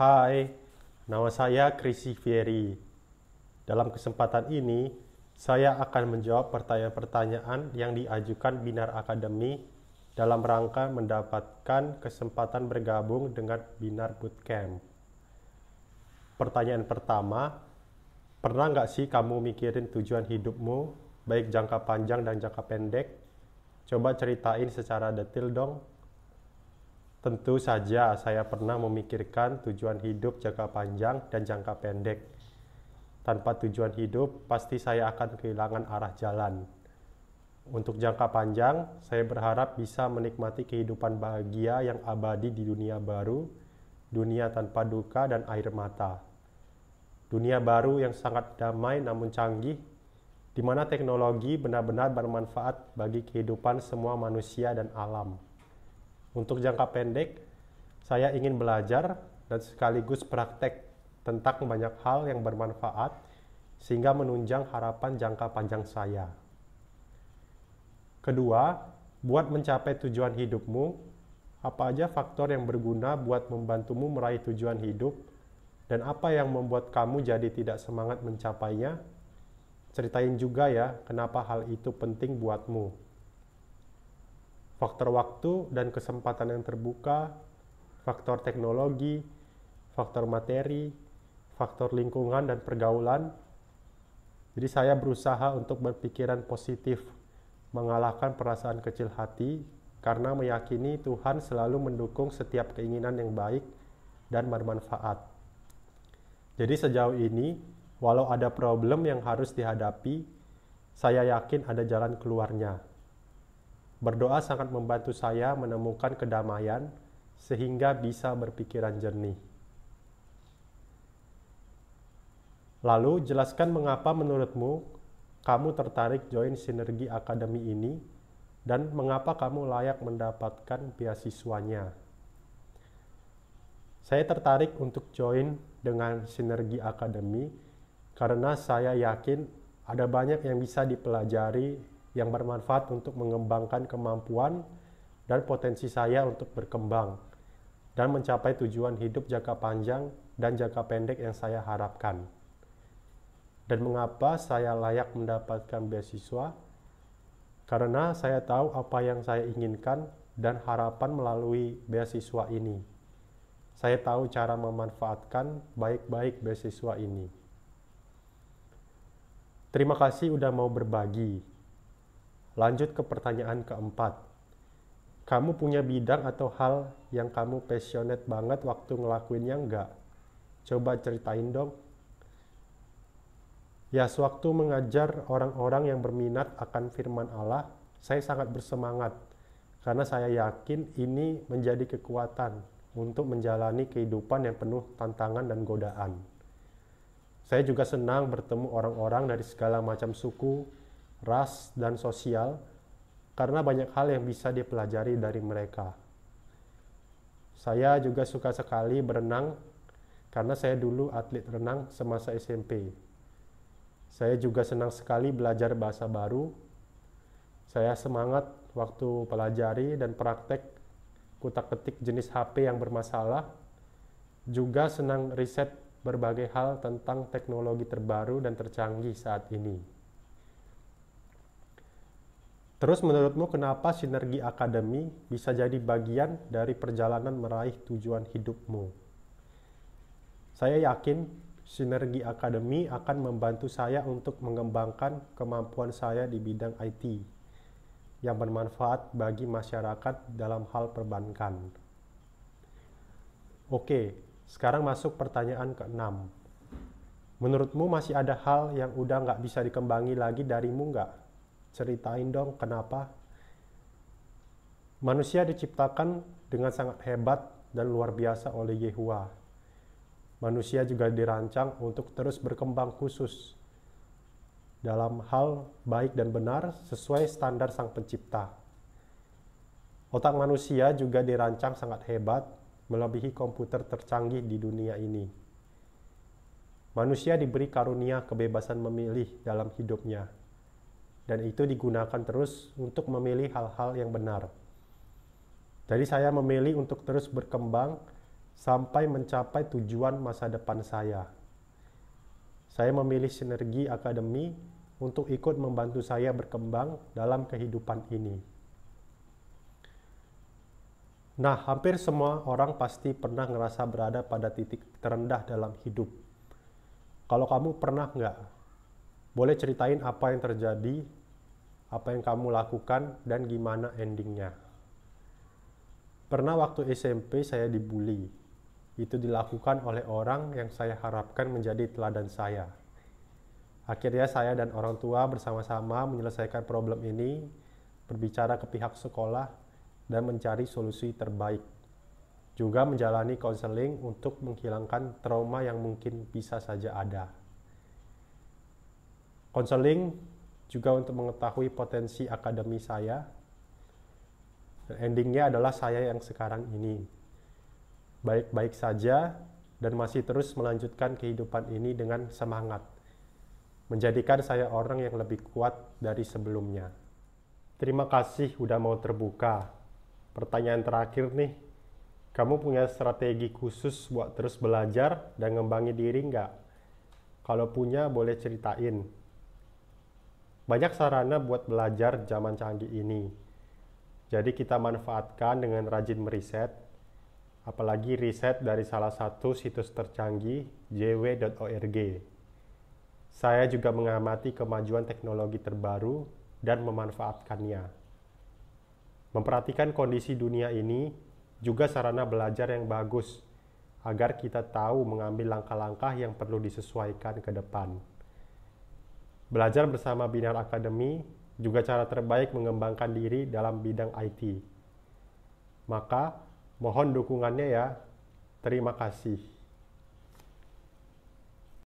Hai, nama saya Chrissy Fieri. Dalam kesempatan ini, saya akan menjawab pertanyaan-pertanyaan yang diajukan Binar Academy dalam rangka mendapatkan kesempatan bergabung dengan Binar Bootcamp. Pertanyaan pertama, pernah nggak sih kamu mikirin tujuan hidupmu, baik jangka panjang dan jangka pendek? Coba ceritain secara detail dong. Tentu saja saya pernah memikirkan tujuan hidup jangka panjang dan jangka pendek. Tanpa tujuan hidup, pasti saya akan kehilangan arah jalan. Untuk jangka panjang, saya berharap bisa menikmati kehidupan bahagia yang abadi di dunia baru, dunia tanpa duka dan air mata. Dunia baru yang sangat damai namun canggih, di mana teknologi benar-benar bermanfaat bagi kehidupan semua manusia dan alam. Untuk jangka pendek, saya ingin belajar dan sekaligus praktek tentang banyak hal yang bermanfaat sehingga menunjang harapan jangka panjang saya. Kedua, buat mencapai tujuan hidupmu, apa aja faktor yang berguna buat membantumu meraih tujuan hidup dan apa yang membuat kamu jadi tidak semangat mencapainya? Ceritain juga ya, kenapa hal itu penting buatmu. Faktor waktu dan kesempatan yang terbuka, faktor teknologi, faktor materi, faktor lingkungan dan pergaulan. Jadi saya berusaha untuk berpikiran positif, mengalahkan perasaan kecil hati, karena meyakini Tuhan selalu mendukung setiap keinginan yang baik dan bermanfaat. Jadi sejauh ini, walau ada problem yang harus dihadapi, saya yakin ada jalan keluarnya. Berdoa sangat membantu saya menemukan kedamaian sehingga bisa berpikiran jernih. Lalu, jelaskan mengapa menurutmu kamu tertarik join Sinergi Academy ini dan mengapa kamu layak mendapatkan beasiswanya. Saya tertarik untuk join dengan Sinergi Academy karena saya yakin ada banyak yang bisa dipelajari yang bermanfaat untuk mengembangkan kemampuan dan potensi saya untuk berkembang dan mencapai tujuan hidup jangka panjang dan jangka pendek yang saya harapkan. Dan mengapa saya layak mendapatkan beasiswa? Karena saya tahu apa yang saya inginkan dan harapan melalui beasiswa ini. Saya tahu cara memanfaatkan baik-baik beasiswa ini. Terima kasih udah mau berbagi. Lanjut ke pertanyaan keempat. Kamu punya bidang atau hal yang kamu passionate banget waktu ngelakuinnya enggak? Coba ceritain dong. Ya, sewaktu mengajar orang-orang yang berminat akan firman Allah, saya sangat bersemangat karena saya yakin ini menjadi kekuatan untuk menjalani kehidupan yang penuh tantangan dan godaan. Saya juga senang bertemu orang-orang dari segala macam suku, ras, dan sosial, karena banyak hal yang bisa dipelajari dari mereka. Saya juga suka sekali berenang, karena saya dulu atlet renang semasa SMP. Saya juga senang sekali belajar bahasa baru. Saya semangat waktu pelajari dan praktek kutak-ketik jenis HP yang bermasalah. Juga senang riset berbagai hal tentang teknologi terbaru dan tercanggih saat ini. Terus menurutmu kenapa Sinergi Academy bisa jadi bagian dari perjalanan meraih tujuan hidupmu? Saya yakin Sinergi Academy akan membantu saya untuk mengembangkan kemampuan saya di bidang IT yang bermanfaat bagi masyarakat dalam hal perbankan. Oke, sekarang masuk pertanyaan ke-6. Menurutmu masih ada hal yang udah nggak bisa dikembangi lagi darimu nggak? Ceritain dong kenapa. Manusia diciptakan dengan sangat hebat dan luar biasa oleh Yehuwa. Manusia juga dirancang untuk terus berkembang khusus dalam hal baik dan benar sesuai standar Sang Pencipta. Otak manusia juga dirancang sangat hebat, melebihi komputer tercanggih di dunia ini. Manusia diberi karunia kebebasan memilih dalam hidupnya, dan itu digunakan terus untuk memilih hal-hal yang benar. Jadi saya memilih untuk terus berkembang sampai mencapai tujuan masa depan saya. Saya memilih Sinergi Academy untuk ikut membantu saya berkembang dalam kehidupan ini. Nah, hampir semua orang pasti pernah ngerasa berada pada titik terendah dalam hidup. Kalau kamu pernah nggak? Boleh ceritain apa yang terjadi, apa yang kamu lakukan, dan gimana endingnya. Pernah waktu SMP saya dibully. Itu dilakukan oleh orang yang saya harapkan menjadi teladan saya. Akhirnya saya dan orang tua bersama-sama menyelesaikan problem ini, berbicara ke pihak sekolah, dan mencari solusi terbaik. Juga menjalani konseling untuk menghilangkan trauma yang mungkin bisa saja ada. Konseling juga untuk mengetahui potensi akademi saya. Dan endingnya adalah saya yang sekarang ini. Baik-baik saja dan masih terus melanjutkan kehidupan ini dengan semangat. Menjadikan saya orang yang lebih kuat dari sebelumnya. Terima kasih udah mau terbuka. Pertanyaan terakhir nih, kamu punya strategi khusus buat terus belajar dan ngembangin diri nggak? Kalau punya boleh ceritain. Banyak sarana buat belajar zaman canggih ini. Jadi kita manfaatkan dengan rajin meriset, apalagi riset dari salah satu situs tercanggih jw.org. Saya juga mengamati kemajuan teknologi terbaru dan memanfaatkannya. Memperhatikan kondisi dunia ini juga sarana belajar yang bagus agar kita tahu mengambil langkah-langkah yang perlu disesuaikan ke depan. Belajar bersama Binar Academy juga cara terbaik mengembangkan diri dalam bidang IT. Maka, mohon dukungannya ya. Terima kasih.